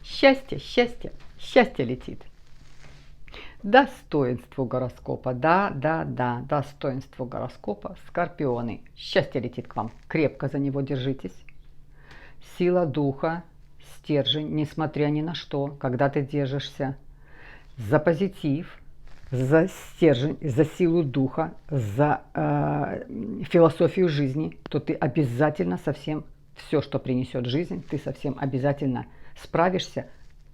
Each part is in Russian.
Счастье, счастье, счастье летит. Достоинству гороскопа, да, достоинству гороскопа, скорпионы. Счастье летит к вам, крепко за него держитесь. Сила духа, стержень, несмотря ни на что, когда ты держишься за позитив, за стержень, за силу духа, за философию жизни, то ты обязательно совсем все, что принесет жизнь, ты совсем обязательно справишься,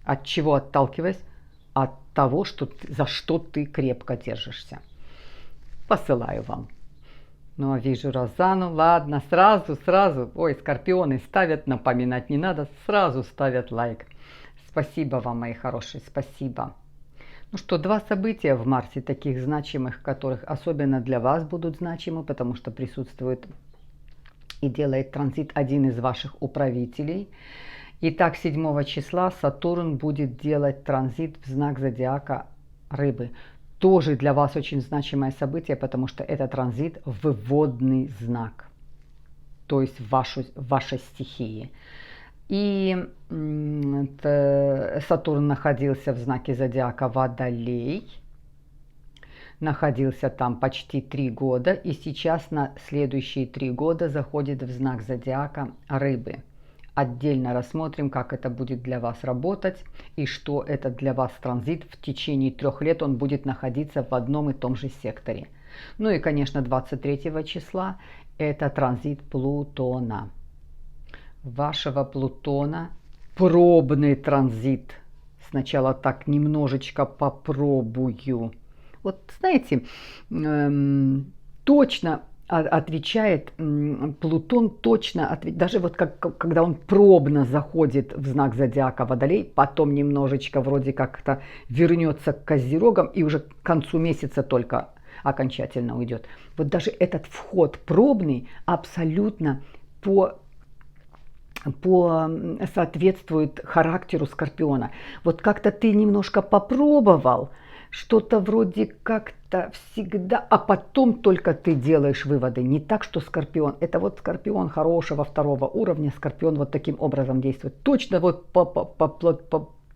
от чего отталкиваясь, от того, за что ты крепко держишься. Посылаю вам. Ну, а вижу Розану. Ладно, сразу. Ой, скорпионы ставят, напоминать не надо, сразу ставят лайк. Спасибо вам, мои хорошие, спасибо. Ну что, два события в Марсе, таких значимых, которых особенно для вас будут значимы, потому что присутствует и делает транзит один из ваших управителей. Итак, 7 числа Сатурн будет делать транзит в знак зодиака Рыбы. Тоже для вас очень значимое событие, потому что это транзит в водный знак, то есть в вашей стихии. И Сатурн находился в знаке зодиака Водолей, находился там почти 3 года, и сейчас на следующие 3 года заходит в знак зодиака Рыбы. Отдельно рассмотрим, как это будет для вас работать и что это для вас транзит. В течение 3 лет он будет находиться в одном и том же секторе. Ну и, конечно, 23 числа это транзит Плутона. Вашего Плутона пробный транзит. Сначала так немножечко попробую. Вот знаете, точно отвечает Плутон, точно даже вот когда он пробно заходит в знак зодиака Водолей, потом немножечко вроде как-то вернется к Козерогам и уже к концу месяца только окончательно уйдет. Вот даже этот вход пробный абсолютно соответствует характеру Скорпиона. Вот как-то ты немножко попробовал, что-то вроде как-то всегда, а потом только ты делаешь выводы. Не так, что Скорпион, это вот Скорпион хорошего 2 уровня, Скорпион вот таким образом действует. Точно вот по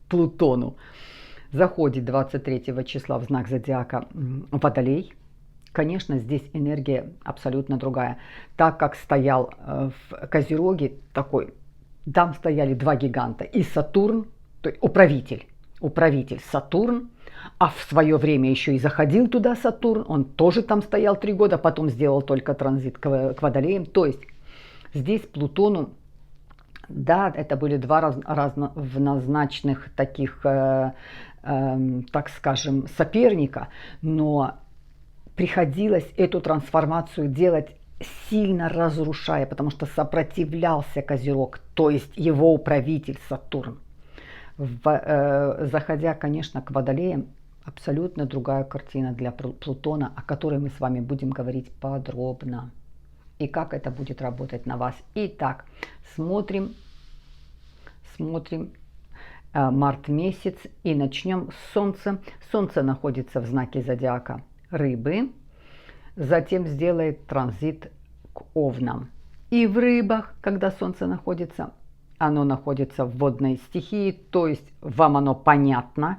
Плутону. Заходит 23 числа в знак зодиака Водолей. Конечно, здесь энергия абсолютно другая. Так как стоял в Козероге такой, там стояли 2 гиганта. И Сатурн, то есть управитель Сатурн, а в свое время еще и заходил туда Сатурн, он тоже там стоял 3 года, потом сделал только транзит к Водолеям. То есть здесь Плутону, да, это были 2 равнозначных таких, так скажем, соперника, но приходилось эту трансформацию делать сильно разрушая, потому что сопротивлялся Козерог, то есть его управитель Сатурн. Заходя, конечно, к Водолеям, абсолютно другая картина для Плутона, о которой мы с вами будем говорить подробно. И как это будет работать на вас. Итак, смотрим март месяц и начнем с Солнца. Солнце находится в знаке зодиака Рыбы, затем сделает транзит к Овнам. И в Рыбах, когда Солнце находится, оно находится в водной стихии, то есть вам оно понятно.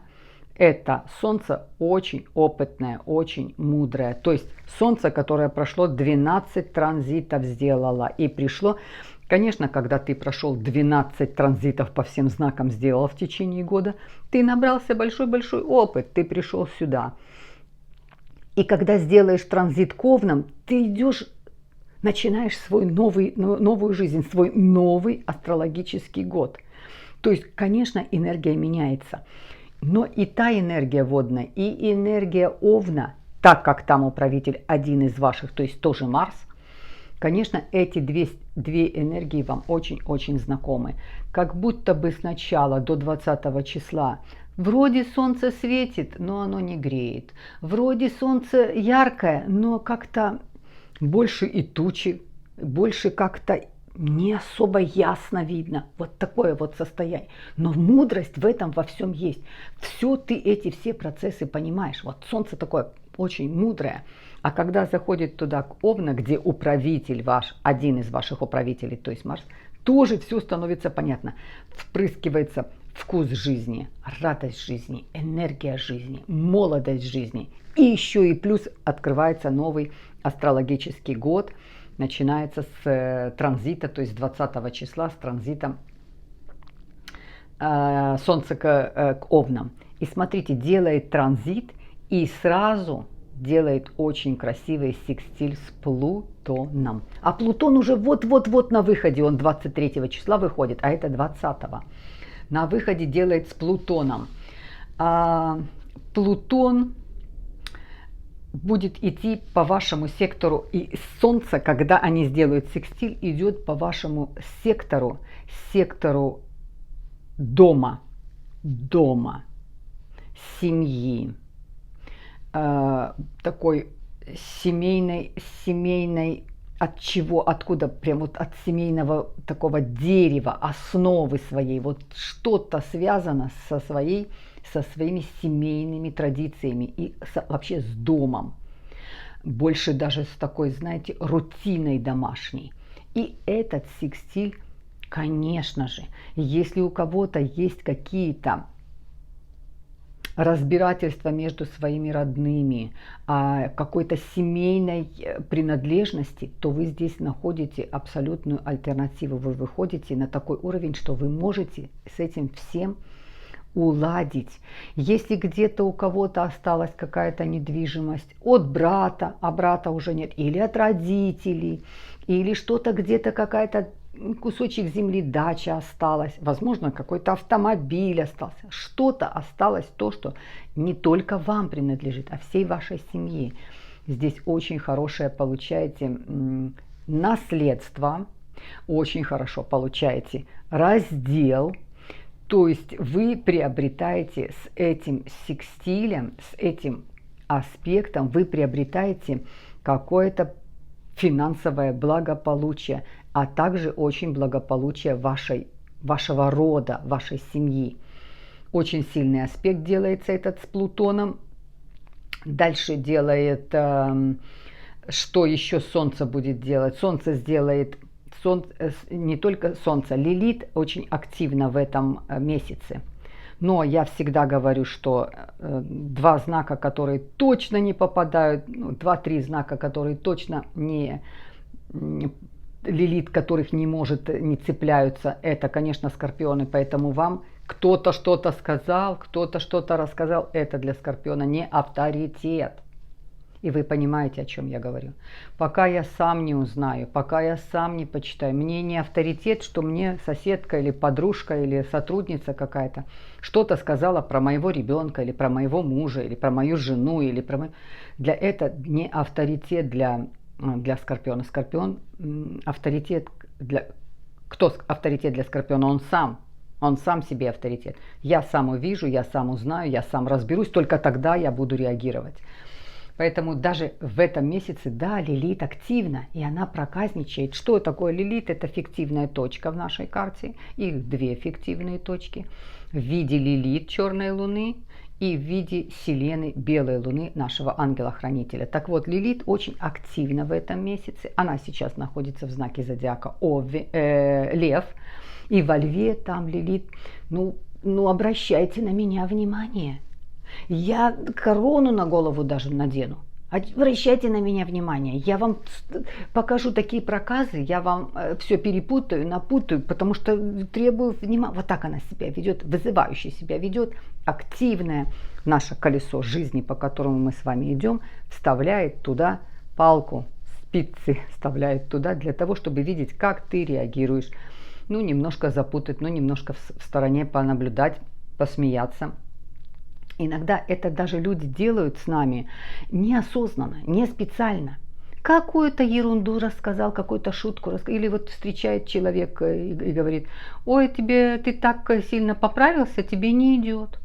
Это Солнце очень опытное, очень мудрое. То есть Солнце, которое прошло 12 транзитов сделало и пришло. Конечно, когда ты прошел 12 транзитов по всем знакам сделал в течение года, ты набрался большой-большой опыт, ты пришел сюда. И когда сделаешь транзит к Овнам, ты начинаешь новую жизнь, свой новый астрологический год. То есть, конечно, энергия меняется. Но и та энергия водная, и энергия Овна, так как там управитель один из ваших, то есть тоже Марс, конечно, эти две энергии вам очень-очень знакомы. Как будто бы сначала до 20 числа вроде солнце светит, но оно не греет. Вроде солнце яркое, но как-то больше и тучи, больше как-то не особо ясно видно. Вот такое вот состояние. Но мудрость в этом во всем есть. Ты эти все процессы понимаешь. Вот солнце такое очень мудрое. А когда заходит туда к Овна, где управитель ваш, один из ваших управителей, то есть Марс, тоже все становится понятно. Впрыскивается вкус жизни, радость жизни, энергия жизни, молодость жизни. И еще и плюс открывается новый астрологический год, начинается с транзита, то есть 20 числа с транзитом Солнца к Овнам. И смотрите, делает транзит и сразу делает очень красивый секстиль с Плутоном. А Плутон уже вот-вот-вот на выходе, он 23 числа выходит, а это 20-го. На выходе делает с Плутоном. Плутон будет идти по вашему сектору, и Солнце, когда они сделают секстиль, идет по вашему сектору дома, семьи, такой семейной, от чего, откуда, прям вот от семейного такого дерева, основы своей, вот что-то связано со своими семейными традициями и вообще с домом. Больше даже с такой, знаете, рутиной домашней. И этот секстиль, конечно же, если у кого-то есть какие-то разбирательства между своими родными, какой-то семейной принадлежности, то вы здесь находите абсолютную альтернативу. Вы выходите на такой уровень, что вы можете с этим всем уладить. Если где-то у кого-то осталась какая-то недвижимость от брата, а брата уже нет, или от родителей, или что-то где-то какая-то кусочек земли, дача осталась, возможно, какой-то автомобиль остался, что-то осталось, то, что не только вам принадлежит, а всей вашей семье. Здесь очень хорошее получаете наследство, очень хорошо получаете раздел, то есть вы приобретаете с этим секстилем, с этим аспектом, вы приобретаете какое-то финансовое благополучие, а также очень благополучие вашего рода, вашей семьи. Очень сильный аспект делается этот с Плутоном. Дальше делает, что еще Солнце будет делать? Солнце сделает, не только Солнце, Лилит очень активно в этом месяце. Но я всегда говорю, что два знака, которые точно не попадают, 2-3 знака, которые точно не Лилит, которых не цепляются, это, конечно, Скорпионы. Поэтому вам кто-то что-то сказал, кто-то что-то рассказал, это для Скорпиона не авторитет. И вы понимаете, о чем я говорю. Пока я сам не узнаю, пока я сам не почитаю, мне не авторитет, что мне соседка или подружка или сотрудница какая-то что-то сказала про моего ребенка или про моего мужа или про мою жену или про мою... Для это не авторитет для Скорпиона. Скорпион авторитет для... Кто авторитет для Скорпиона? Он сам. Он сам себе авторитет. Я сам увижу, я сам узнаю, я сам разберусь, только тогда я буду реагировать. Поэтому даже в этом месяце, да, Лилит активна, и она проказничает. Что такое Лилит? Это фиктивная точка в нашей карте. Их две фиктивные точки. В виде Лилит, черной луны, и в виде Селены, белой луны, нашего ангела-хранителя. Так вот, Лилит очень активна в этом месяце. Она сейчас находится в знаке зодиака Лев. И во Льве там Лилит, обращайте на меня внимание. Я корону на голову даже надену. Обращайте на меня внимание. Я вам покажу такие проказы, я вам все перепутаю, напутаю, потому что требую внимания. Вот так она себя ведет, вызывающе себя ведет. Активное наше колесо жизни, по которому мы с вами идем, вставляет туда палку, спицы вставляет туда для того, чтобы видеть, как ты реагируешь. Немножко запутать, немножко в стороне понаблюдать, посмеяться. Иногда это даже люди делают с нами неосознанно, не специально. Какую-то ерунду рассказал, какую-то шутку рассказал. Или вот встречает человек и говорит: ой, ты так сильно поправился, тебе не идет.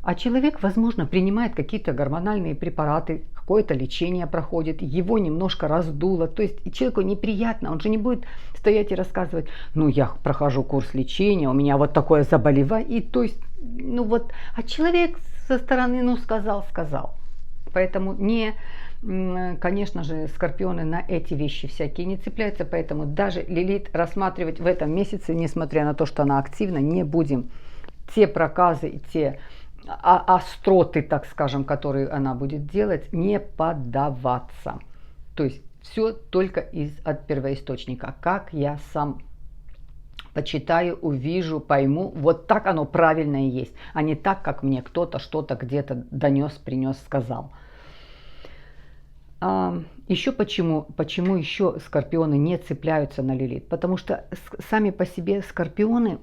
А человек, возможно, принимает какие-то гормональные препараты, какое-то лечение проходит, его немножко раздуло. То есть человеку неприятно, он же не будет стоять и рассказывать: я прохожу курс лечения, у меня вот такое заболевание. И то есть, а человек со стороны, сказал. Поэтому конечно же, Скорпионы на эти вещи всякие не цепляются, поэтому даже Лилит рассматривать в этом месяце, несмотря на то, что она активна, не будем. те проказы, те остроты, так скажем, которые она будет делать, не поддаваться. То есть все только от первоисточника. Как я сам почитаю, увижу, пойму, вот так оно правильно и есть, а не так, как мне кто-то что-то где-то донес, принес, сказал. Еще почему еще скорпионы не цепляются на Лилит? Потому что сами по себе скорпионы,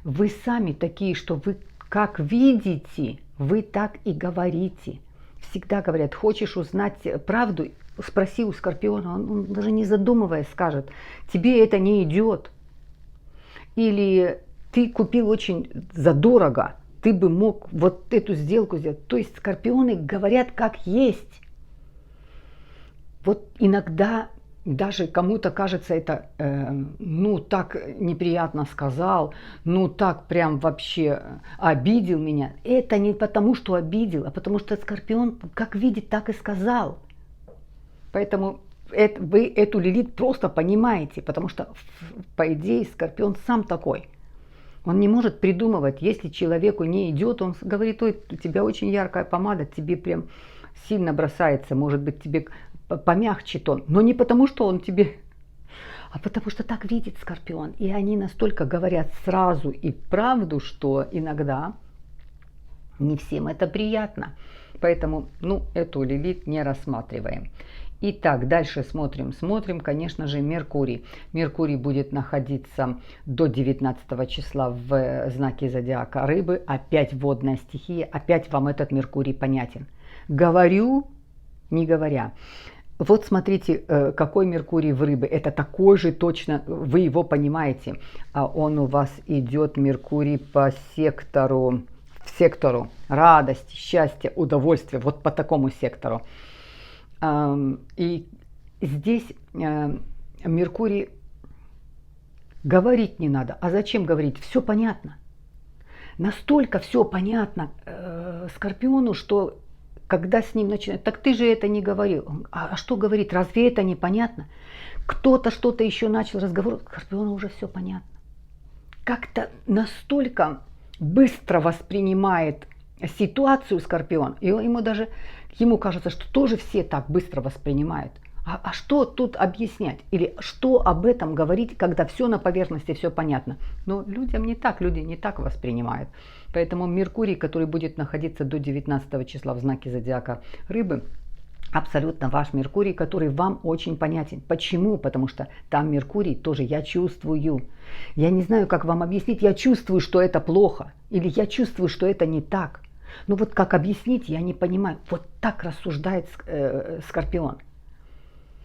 вы сами такие, что вы как видите, вы так и говорите. Всегда говорят, хочешь узнать правду, спроси у скорпиона, он даже не задумываясь скажет, тебе это не идет. Или ты купил очень задорого, ты бы мог вот эту сделку сделать. То есть скорпионы говорят как есть. Вот иногда даже кому-то кажется это, ну так неприятно сказал, ну так прям вообще обидел меня. Это не потому, что обидел, а потому что скорпион как видит, так и сказал. Поэтому вы эту Лилит просто понимаете, потому что, по идее, скорпион сам такой. Он не может придумывать, если человеку не идет, он говорит, ой, у тебя очень яркая помада, тебе прям сильно бросается, может быть, тебе помягче тон. Но не потому, что он тебе, а потому что так видит скорпион. И они настолько говорят сразу и правду, что иногда не всем это приятно. Поэтому, эту Лилит не рассматриваем. Итак, дальше смотрим, конечно же, Меркурий. Меркурий будет находиться до 19 числа в знаке зодиака Рыбы. Опять водная стихия, опять вам этот Меркурий понятен. Говорю, не говоря. Вот смотрите, какой Меркурий в Рыбе. Это такой же точно, вы его понимаете. А он у вас идет, Меркурий, по сектору радости, счастья, удовольствия. Вот по такому сектору. И здесь Меркурий говорить не надо. А зачем говорить? Все понятно. Настолько все понятно Скорпиону, что когда с ним начинают, так ты же это не говорил. А что говорить? Разве это непонятно? Кто-то что-то еще начал разговор, Скорпиону уже все понятно. Как-то настолько быстро воспринимает ситуацию Скорпион, и ему кажется, что тоже все так быстро воспринимают. А что тут объяснять? Или что об этом говорить, когда все на поверхности, все понятно? Но люди не так воспринимают. Поэтому Меркурий, который будет находиться до 19 числа в знаке зодиака Рыбы, абсолютно ваш Меркурий, который вам очень понятен. Почему? Потому что там Меркурий тоже я чувствую. Я не знаю, как вам объяснить, я чувствую, что это плохо. Или я чувствую, что это не так. Но вот как объяснить, я не понимаю. Вот так рассуждает Скорпион.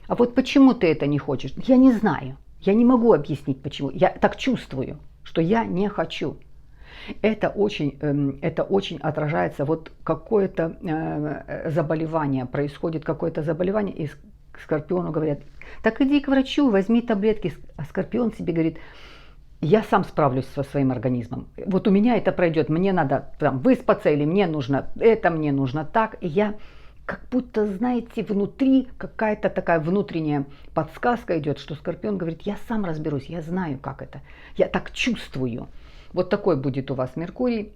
А вот почему ты это не хочешь? Я не знаю. Я не могу объяснить, почему. Я так чувствую, что я не хочу. Это очень отражается. Вот какое-то заболевание, происходит какое-то заболевание, и Скорпиону говорят, так иди к врачу, возьми таблетки. А Скорпион себе говорит, я сам справлюсь со своим организмом. Вот у меня это пройдет, мне надо там выспаться, или мне нужно так. И я как будто, знаете, внутри какая-то такая внутренняя подсказка идет, что Скорпион говорит, я сам разберусь, я знаю, как это, я так чувствую. Вот такой будет у вас Меркурий.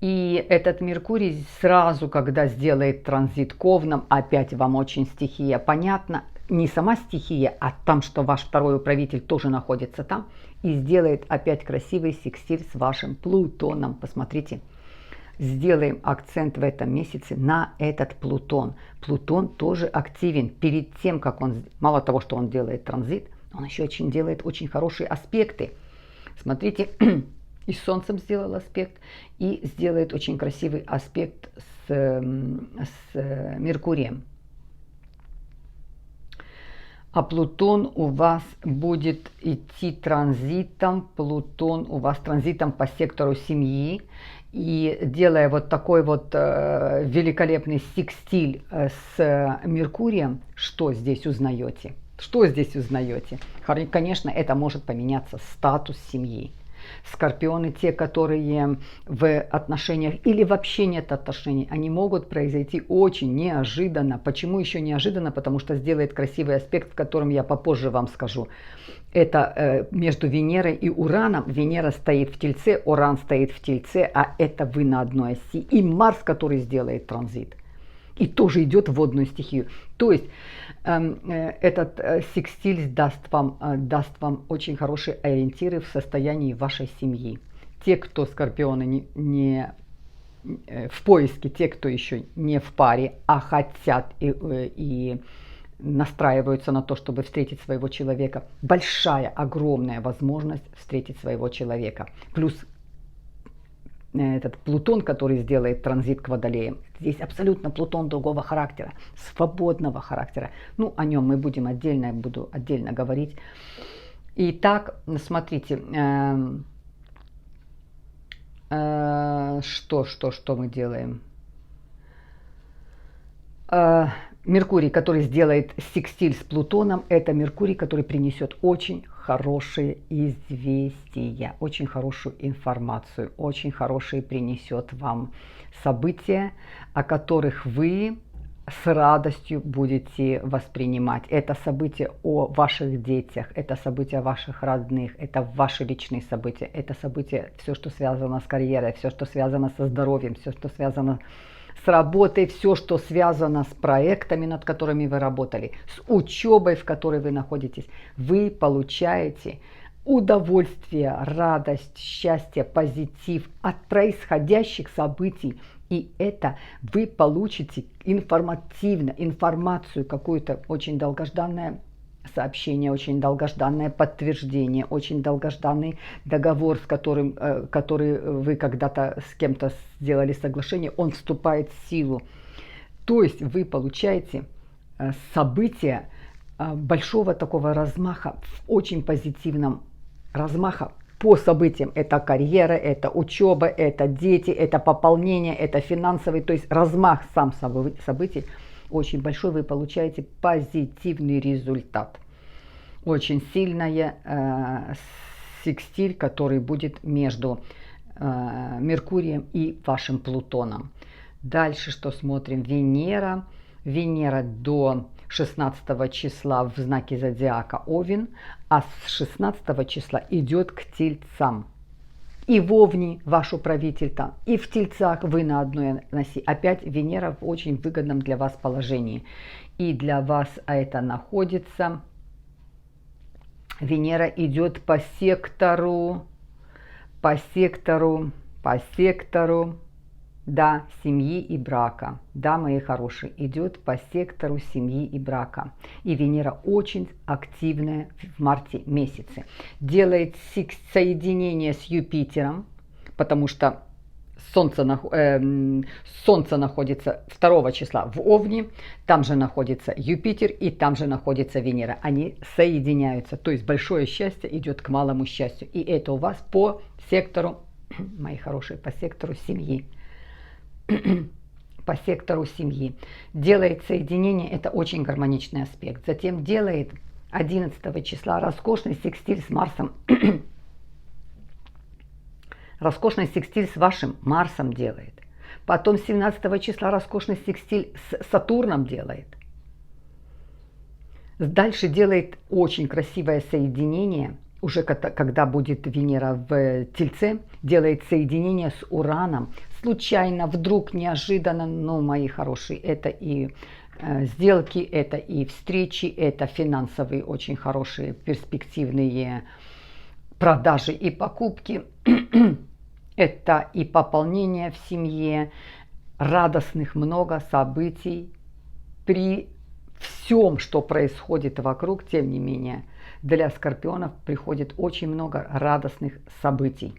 И этот Меркурий сразу, когда сделает транзит к Овнам, опять вам очень стихия понятна. Не сама стихия, а там, что ваш второй управитель тоже находится там. И сделает опять красивый секстиль с вашим Плутоном. Посмотрите. Сделаем акцент в этом месяце на этот Плутон. Плутон тоже активен. Перед тем, как он, мало того, что он делает транзит, он еще делает очень хорошие аспекты. Смотрите, и с Солнцем сделал аспект, и сделает очень красивый аспект с Меркурием. А Плутон у вас будет идти транзитом, Плутон у вас транзитом по сектору семьи. И делая вот такой вот великолепный секстиль с Меркурием, что здесь узнаете? Что здесь узнаете? Конечно, это может поменяться статус семьи. Скорпионы, те, которые в отношениях или вообще нет отношений, они могут произойти очень неожиданно. Почему еще неожиданно? Потому что сделает красивый аспект, в котором я попозже вам скажу. Это между Венерой и Ураном. Венера стоит в Тельце, Уран стоит в Тельце, а это вы на одной оси. И Марс, который сделает транзит. И тоже идет в водную стихию. То есть этот секстиль даст вам очень хорошие ориентиры в состоянии вашей семьи. Те, кто скорпионы не в поиске, те, кто еще не в паре, а хотят и настраиваются на то, чтобы встретить своего человека, большая, огромная возможность встретить своего человека. Плюс этот Плутон, который сделает транзит к Водолеям. Здесь абсолютно Плутон другого характера, свободного характера. Ну, о нем мы буду отдельно говорить. Итак, смотрите, что мы делаем? Меркурий, который сделает секстиль с Плутоном, это Меркурий, который принесет очень хорошие известия, очень хорошую информацию, очень хорошие принесет вам события, о которых вы с радостью будете воспринимать. Это события о ваших детях, это события ваших родных, это ваши личные события, это события, все, что связано с карьерой, все, что связано со здоровьем, все, что связано с работой, все, что связано с проектами, над которыми вы работали, с учебой, в которой вы находитесь, вы получаете удовольствие, радость, счастье, позитив от происходящих событий. И это вы получите информацию какую-то, очень долгожданное сообщение, очень долгожданное подтверждение, очень долгожданный договор, который вы когда-то с кем-то сделали соглашение, он вступает в силу. То есть вы получаете события большого такого размаха, в очень позитивном размаха по событиям. Это карьера, это учеба, это дети, это пополнение, это финансовый, то есть размах сам событий очень большой, вы получаете позитивный результат. Очень сильная секстиль, который будет между Меркурием и вашим Плутоном. Дальше что смотрим? Венера. Венера до 16 числа в знаке зодиака Овен, а с 16 числа идет к Тельцам. И в Овне ваш управитель там, и в Тельцах вы на одной оси. Опять Венера в очень выгодном для вас положении. И для вас это находится... Венера идет по сектору, да, семьи и брака. Да, мои хорошие, идет по сектору семьи и брака. И Венера очень активная в марте месяце. Делает соединение с Юпитером, потому что Солнце находится 2 числа в Овне, там же находится Юпитер и там же находится Венера. Они соединяются, то есть большое счастье идет к малому счастью. И это у вас по сектору, мои хорошие, по сектору семьи. По сектору семьи. Делает соединение, это очень гармоничный аспект. Затем делает 11 числа роскошный секстиль с Марсом. Роскошный секстиль с вашим Марсом делает. Потом 17 числа роскошный секстиль с Сатурном делает. Дальше делает очень красивое соединение, уже когда будет Венера в Тельце, делает соединение с Ураном. Случайно, вдруг, неожиданно, но, мои хорошие, это и сделки, это и встречи, это финансовые очень хорошие перспективные продажи и покупки. Это и пополнение в семье, радостных много событий. При всем, что происходит вокруг, тем не менее, для скорпионов приходит очень много радостных событий.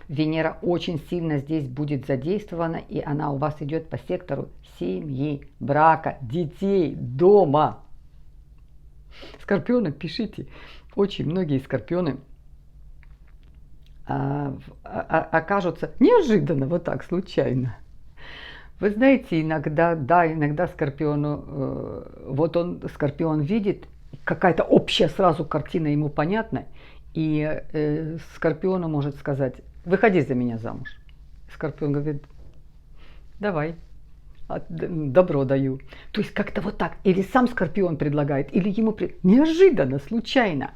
Венера очень сильно здесь будет задействована, и она у вас идет по сектору семьи, брака, детей, дома. Скорпионы, пишите. Очень многие скорпионы окажутся неожиданно, вот так, случайно. Вы знаете, иногда скорпиону, скорпион видит, какая-то общая сразу картина ему понятна, И Скорпиону может сказать: выходи за меня замуж. Скорпион говорит: давай, добро даю. То есть как-то вот так. Или сам Скорпион предлагает, или ему неожиданно, случайно.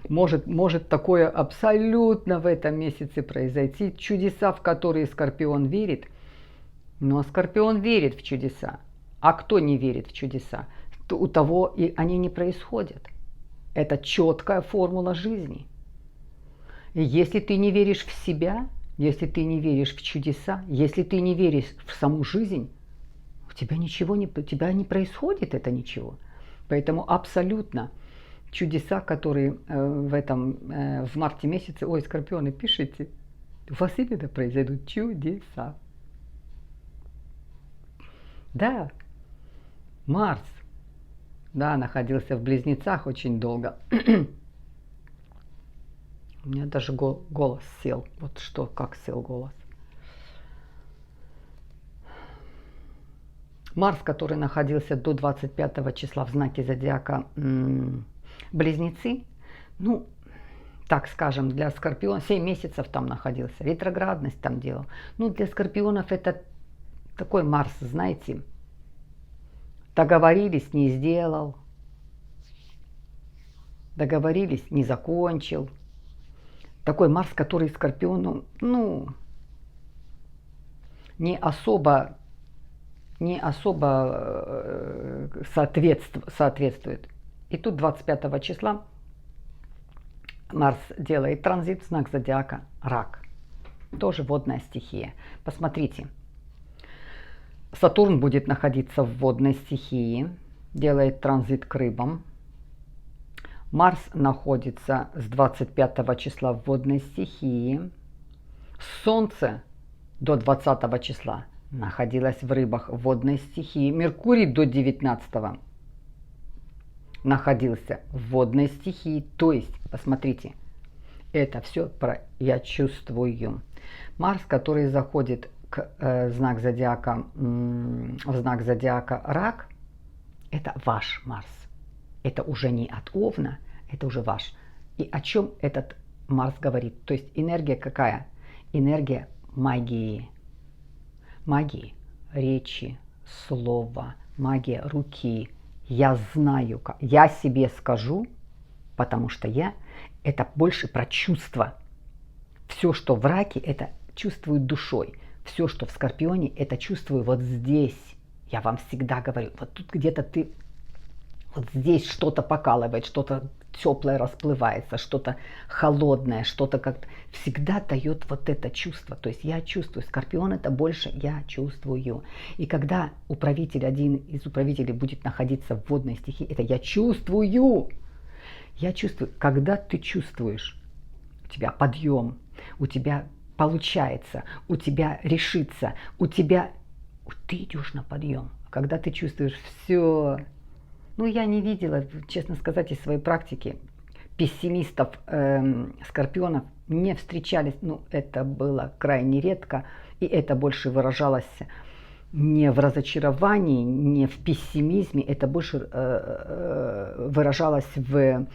Может такое абсолютно в этом месяце произойти. Чудеса, в которые Скорпион верит. Но Скорпион верит в чудеса. А кто не верит в чудеса? То у того и они не происходят. Это четкая формула жизни. И если ты не веришь в себя, если ты не веришь в чудеса, если ты не веришь в саму жизнь, у тебя не происходит это ничего. Поэтому абсолютно чудеса, которые в марте месяце, ой, Скорпионы, пишите, у вас именно произойдут чудеса. Да, Марс, да, находился в Близнецах очень долго. У меня даже голос сел. Вот что, как сел голос. Марс, который находился до 25 числа в знаке зодиака Близнецы, ну, так скажем, для Скорпиона 7 месяцев там находился, ретроградность там делал. Ну, для Скорпионов это такой Марс, знаете, договорились, не сделал, договорились, не закончил. Такой Марс, который Скорпиону, ну, не особо соответствует. И тут 25 числа Марс делает транзит в знак зодиака Рак. Тоже водная стихия. Посмотрите. Сатурн будет находиться в водной стихии, делает транзит к рыбам. Марс находится с 25 числа в водной стихии. Солнце до 20 числа находилось в рыбах в водной стихии. Меркурий до 19 находился в водной стихии. То есть, посмотрите, это все про «я чувствую». Марс, который заходит в знак зодиака Рак, это ваш Марс. Это уже не от Овна, это уже ваш. И о чем этот Марс говорит? То есть энергия какая? Энергия магии. Магии речи, слова, магия руки. Я знаю, я себе скажу, потому что это больше про чувства. Все, что в Раке, это чувствую душой. Все, что в Скорпионе, это чувствую вот здесь. Я вам всегда говорю, вот тут где-то ты, вот здесь что-то покалывает, что-то теплое расплывается, что-то холодное, что-то как-то всегда дает вот это чувство. То есть я чувствую, Скорпион это больше я чувствую. И когда один из управителей будет находиться в водной стихии, это я чувствую. Я чувствую, когда ты чувствуешь, у тебя подъем, у тебя получается, у тебя решится, ты идешь на подъем. Когда ты чувствуешь все. Ну, я не видела, честно сказать, из своей практики пессимистов, скорпионов не встречались. Ну, это было крайне редко, и это больше выражалось не в разочаровании, не в пессимизме, это больше выражалось в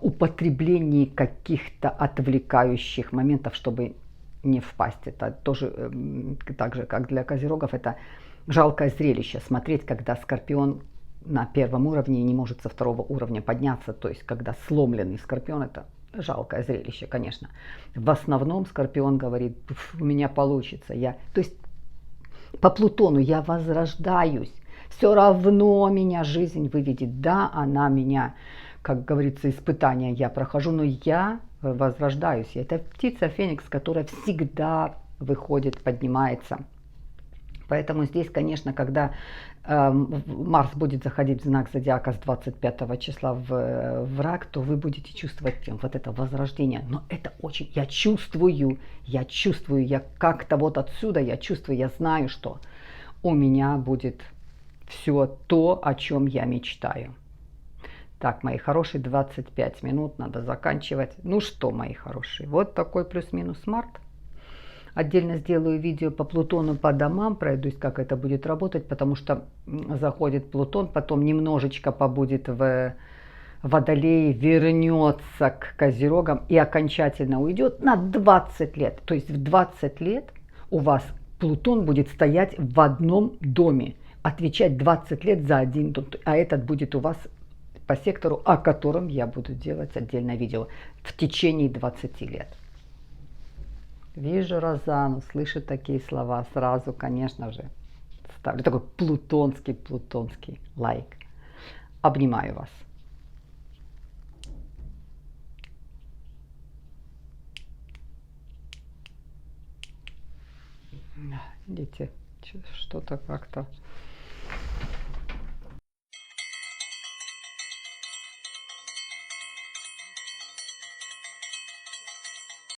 употреблении каких-то отвлекающих моментов, чтобы не впасть. Это тоже, так же, как для козерогов, это жалкое зрелище. Смотреть, когда скорпион на первом уровне не может со второго уровня подняться, то есть когда сломленный скорпион, это жалкое зрелище, конечно. В основном скорпион говорит, у меня получится. То есть по Плутону я возрождаюсь, все равно меня жизнь выведет. Да, она меня, как говорится, испытания я прохожу, но я возрождаюсь. Это птица Феникс, которая всегда выходит, поднимается. Поэтому здесь, конечно, когда Марс будет заходить в знак зодиака с 25 числа в Рак, то вы будете чувствовать вот это возрождение. Но это очень, я чувствую, я как-то вот отсюда, я чувствую, я знаю, что у меня будет все то, о чем я мечтаю. Так, мои хорошие, 25 минут, надо заканчивать. Ну что, мои хорошие, вот такой плюс-минус март. Отдельно сделаю видео по Плутону, по домам, пройдусь, как это будет работать, потому что заходит Плутон, потом немножечко побудет в Водолей вернется к Козерогам и окончательно уйдет на 20 лет. То есть в 20 лет у вас Плутон будет стоять в одном доме, отвечать 20 лет за один дом. А этот будет у вас по сектору, о котором я буду делать отдельное видео в течение 20 лет. Вижу Розану, слышу такие слова, сразу, конечно же, ставлю такой плутонский лайк. Обнимаю вас. Видите, что-то как-то